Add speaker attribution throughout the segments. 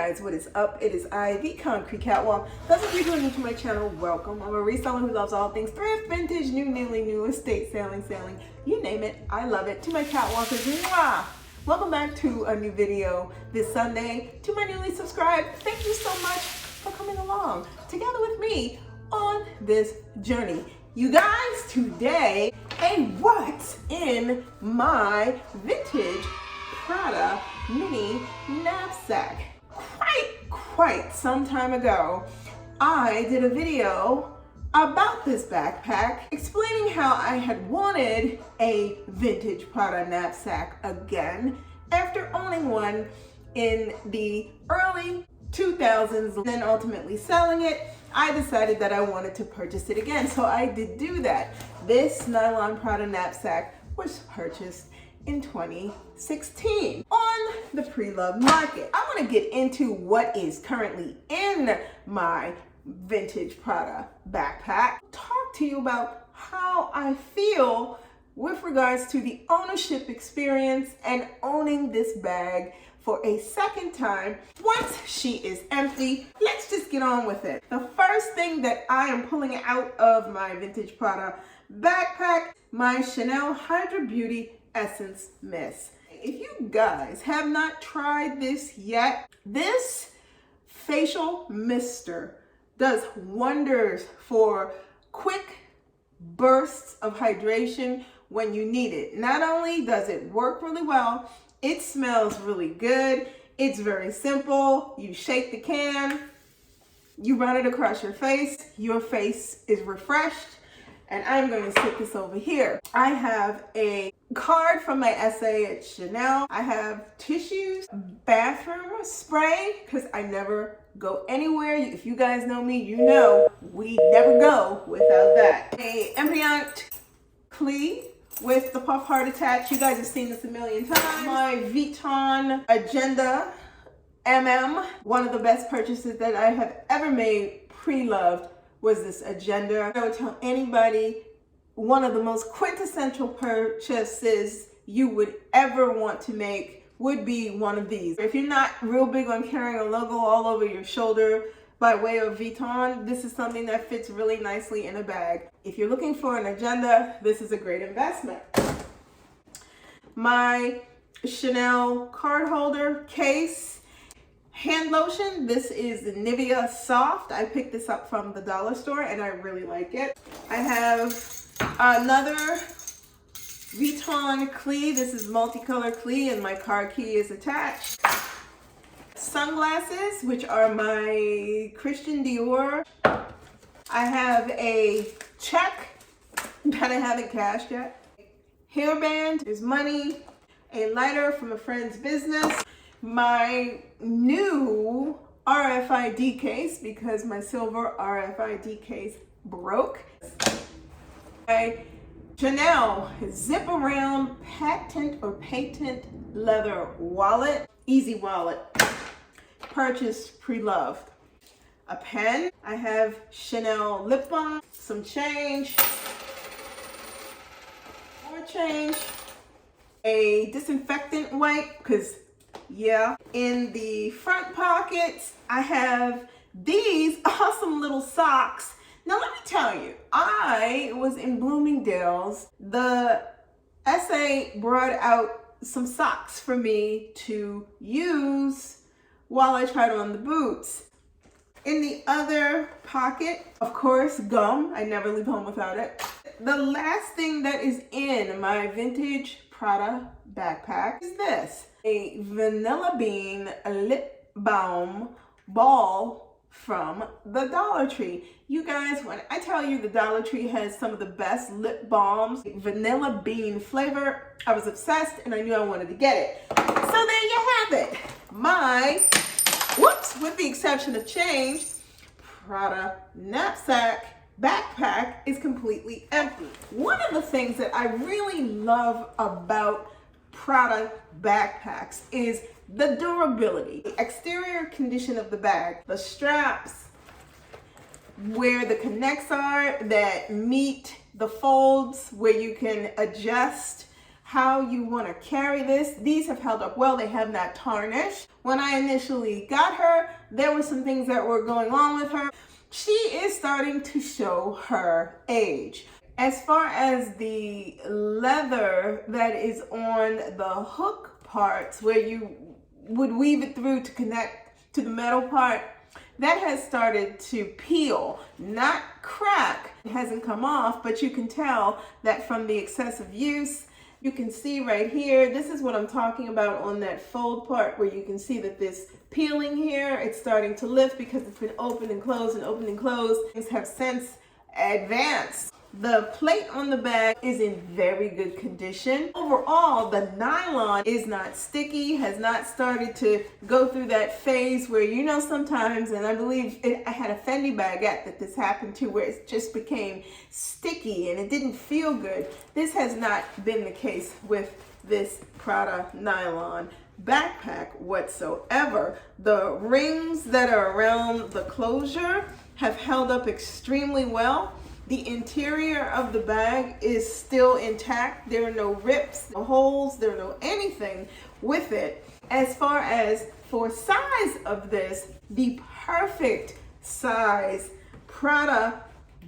Speaker 1: guys, what is up? It is I, the Concrete Catwalk. Those of you who are new to my channel, welcome. I'm a reseller who loves all things thrift, vintage, new, nearly new, estate, sailing, you name it, I love it. To my catwalkers, mwah! Welcome back to a new video this Sunday. To my newly subscribed, thank you so much for coming along together with me on this journey. You guys, today, a what's in my vintage Prada mini knapsack. Quite some time ago, I did a video about this backpack explaining how I had wanted a vintage Prada knapsack again after owning one in the early 2000s and then ultimately selling it. I decided that I wanted to purchase it again, so I did do that. This nylon Prada knapsack was purchased in 2016 on the pre-loved market. I want to get into what is currently in my vintage Prada backpack, talk to you about how I feel with regards to the ownership experience and owning this bag for a second time. Once she is empty, let's just get on with it. The first thing that I am pulling out of my vintage Prada backpack, my Chanel Hydra Beauty Essence Mist. If you guys have not tried this yet, this facial mister does wonders for quick bursts of hydration when you need it. Not only does it work really well, it smells really good. It's very simple. You shake the can, you run it across your face is refreshed. And I'm going to stick this over here. I have a card from my essay at Chanel. I have tissues, bathroom spray, because I never go anywhere. If you guys know me, you know we never go without that. A embryonic clee with the puff heart attached. You guys have seen this a million times. My Vuitton Agenda one of the best purchases that I have ever made pre-loved was this Agenda. I would tell anybody one of the most quintessential purchases you would ever want to make would be one of these. If you're not real big on carrying a logo all over your shoulder by way of Vuitton, this is something that fits really nicely in a bag. If you're looking for an Agenda, this is a great investment. My Chanel card holder case, hand lotion. This is the Nivea Soft. I picked this up from the dollar store and I really like it. I have another Vuitton Clee. This is multicolor Clee and my car key is attached. Sunglasses, which are my Christian Dior. I have a check that I haven't cashed yet. Hairband, there's money. A lighter from a friend's business. My new RFID case, because my silver RFID case broke. My Chanel zip around patent leather wallet, easy wallet, purchased pre-loved. A pen, I have Chanel lip balm, some change, more change, a disinfectant wipe, because yeah, in the front pockets, I have these awesome little socks. Now, let me tell you, I was in Bloomingdale's. The essay brought out some socks for me to use while I tried on the boots. In the other pocket, of course, gum. I never leave home without it. The last thing that is in my vintage Prada backpack is this. A vanilla bean lip balm ball from the Dollar Tree. You guys, when I tell you the Dollar Tree has some of the best lip balms, vanilla bean flavor, I was obsessed and I knew I wanted to get it. So there you have it. My, with the exception of change, Prada knapsack backpack is completely empty. One of the things that I really love about Prada backpacks is the durability, the exterior condition of the bag, the straps, where the connects are that meet the folds, where you can adjust how you want to carry this. These have held up well. They have not tarnished. When I initially got her, there were some things that were going on with her. She is starting to show her age. As far as the leather that is on the hook parts where you would weave it through to connect to the metal part, that has started to peel, not crack. It hasn't come off, but you can tell that from the excessive use. You can see right here, this is what I'm talking about on that fold part where you can see that this peeling here, it's starting to lift because it's been opened and closed and opened and closed. Things have since advanced. The plate on the bag is in very good condition. Overall, the nylon is not sticky, has not started to go through that phase where, you know, sometimes, and I believe I had a Fendi bagette that this happened to, where it just became sticky and it didn't feel good. This has not been the case with this Prada nylon backpack whatsoever. The rings that are around the closure have held up extremely well. The interior of the bag is still intact. There are no rips, no holes, there are no anything with it. As far as for size of this, the perfect size Prada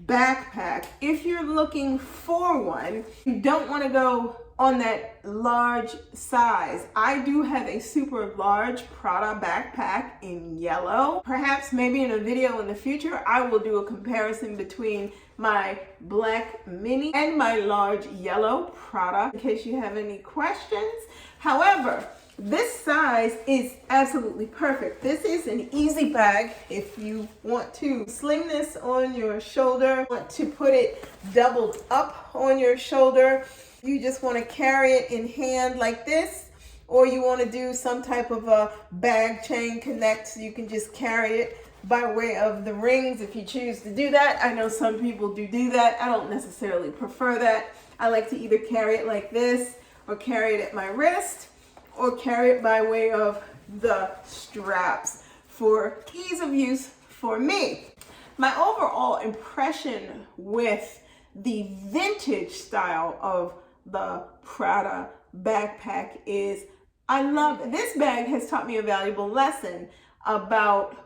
Speaker 1: backpack. If you're looking for one, you don't want to go on that large size. I do have a super large Prada backpack in yellow. Perhaps maybe in a video in the future, I will do a comparison between my black mini and my large yellow Prada in case you have any questions. However, this size is absolutely perfect. This is an easy bag if you want to sling this on your shoulder, want to put it doubled up on your shoulder. You just want to carry it in hand like this, or you want to do some type of a bag chain connect so you can just carry it by way of the rings if you choose to do that. I know some people do that. I don't necessarily prefer that. I like to either carry it like this or carry it at my wrist or carry it by way of the straps for ease of use for me. My overall impression with the vintage style of the Prada backpack is I love it. This bag has taught me a valuable lesson about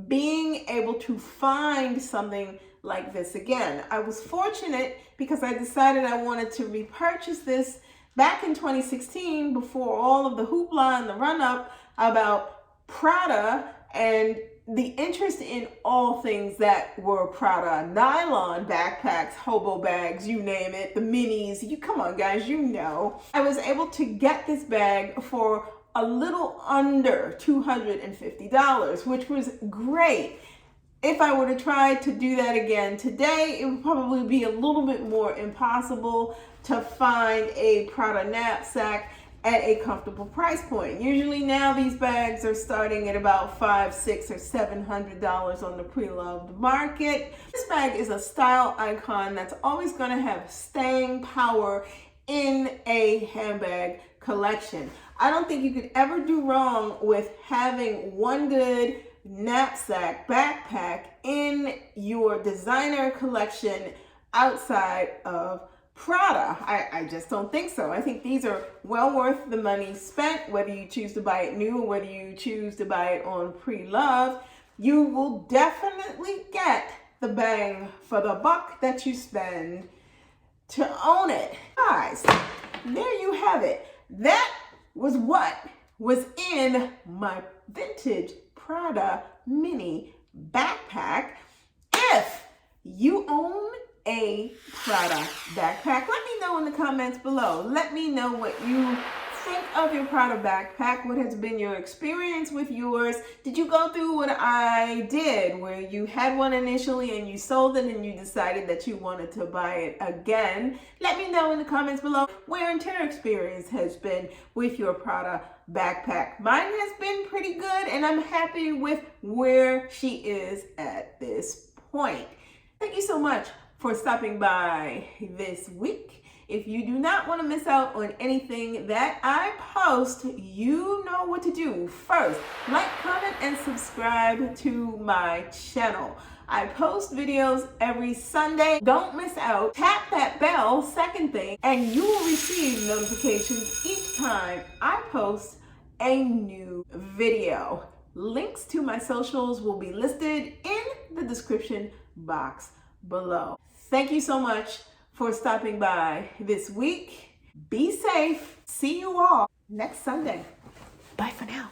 Speaker 1: being able to find something like this again. I was fortunate because I decided I wanted to repurchase this back in 2016 before all of the hoopla and the run-up about Prada and the interest in all things that were Prada. Nylon backpacks, hobo bags, you name it, the minis, you come on guys, you know. I was able to get this bag for a little under $250, which was great. If I were to try to do that again today, it would probably be a little bit more impossible to find a Prada knapsack at a comfortable price point. Usually now these bags are starting at about $500, $600, or $700 on the pre-loved market. This bag is a style icon that's always going to have staying power in a handbag collection. I don't think you could ever do wrong with having one good knapsack backpack in your designer collection outside of Prada. I just don't think so. I think these are well worth the money spent, whether you choose to buy it new or whether you choose to buy it on pre-love. You will definitely get the bang for the buck that you spend to own it. Guys, there you have it. That was what was in my vintage Prada mini backpack. If you own a Prada backpack, let me know in the comments below. Let me know what you think of your Prada backpack. What has been your experience with yours? Did you go through what I did, where you had one initially and you sold it and you decided that you wanted to buy it again? Let me know in the comments below where and tear experience has been with your Prada backpack. Mine has been pretty good and I'm happy with where she is at this point. Thank you so much for stopping by this week. If you do not want to miss out on anything that I post, you know what to do. First, like, comment, and subscribe to my channel. I post videos every Sunday. Don't miss out. Tap that bell, second thing, and you will receive notifications each time I post a new video. Links to my socials will be listed in the description box below. Thank you so much for stopping by this week. Be safe. See you all next Sunday. Bye for now.